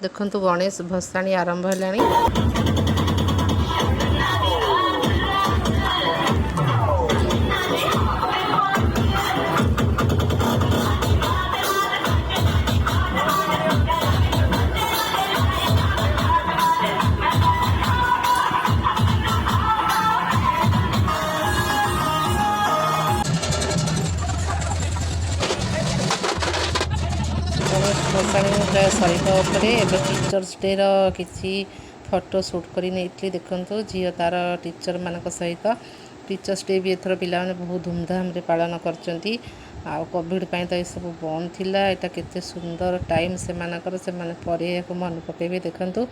देखंतु गणेश भसाणी आरंभ हेलानी। गणेश भसाणी प्राय सरिता उपरे एबे टीचर्स डे रो किछि फोटो शूट करी नेइतली। देखंतु झियो तार टीचर मानक सहित टीचर्स डे भी एथर पिला माने बहुत धूमधाम रे पालन करचंती। आ कोविड पई त ए सब बंद थिला। एटा केते सुंदर टाइम से मानकर से माने परे को मन पकेबे। देखंतु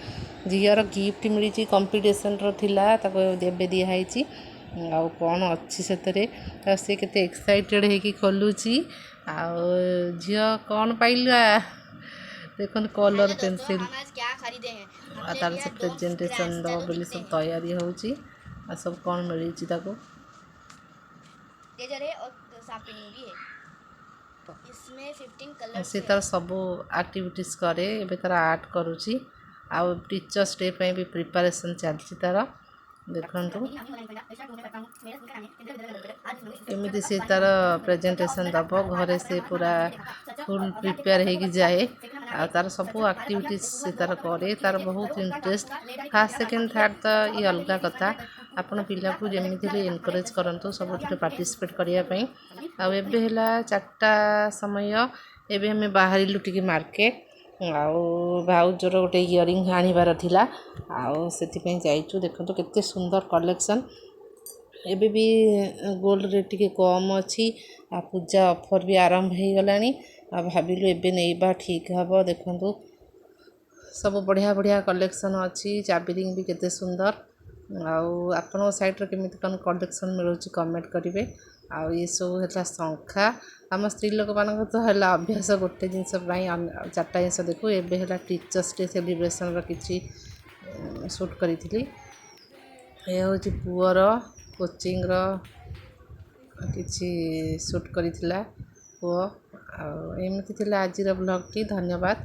झियर गिफ्ट मिली कंपटीशन रो थिला ताको देबे दिया हैची। आ कोन अछि सेतरे से केते एक्साइटेड हे कि खोलुची। आ झियो कोन पाइला देखो कलर पेंसिल क्या खरीदे हैं आ तार से प्रेजेंटेशन दो बोली सब तैयारी होची। आ सब कोन मिली ची ताको लेजर है और शार्पनिंग भी है। इसमें 15 कलर्स से तार सब एक्टिविटीज करे। एबे तार आर्ट करूची। आ टीचर्स डे पे भी प्रिपरेशन चलची तार। देखंतु एमिति से तार प्रेजेंटेशन दब घरे से पूरा फुल प्रिपेयर हो जाए। आ तार सब एक्टिविटीज से तार करे। तार बहुत इंटरेस्ट फर्स्ट सेकंड थर्ड तो ये अलग कथा। आपण पिला को जेमिति एनकरेज करंतु सब पार्टिसिपेट करिया पई। आ एबे हला 4टा समय एबे हमें बाहरिलु टिके मार्केट। आउ भाउजर गोटे इयरिंग आनिबार थिला। आउ सेति पई जाइचु। देखंतु केते सुंदर कलेक्शन। एबे भी गोल्ड रेट टिके कम अछि। आ पूजा ऑफर भी आरंभ हो गलानी। आ भाबिलु एबे नेइबा ठीक हबो। देखंतु सब बढ़िया बढ़िया कलेक्शन अछि। चाबी भी केते सुंदर। आउ आपन साइट रे केमिति कन कलेक्शन मिलुची कमेंट करिवे। आउ ये सब हेला संख्या आम स्त्री लोक मान तो है अभ्यास गोटे जिनस 4टा जिन देखू। एबे हेला टीचर्स डे सेलिब्रेशन रो किछि शूट करी थी। ये हूँ पुअर कोचिंग रो किछि शूट करी थिला पुओ। एमती थिला आज ब्लॉग टी। धन्यवाद।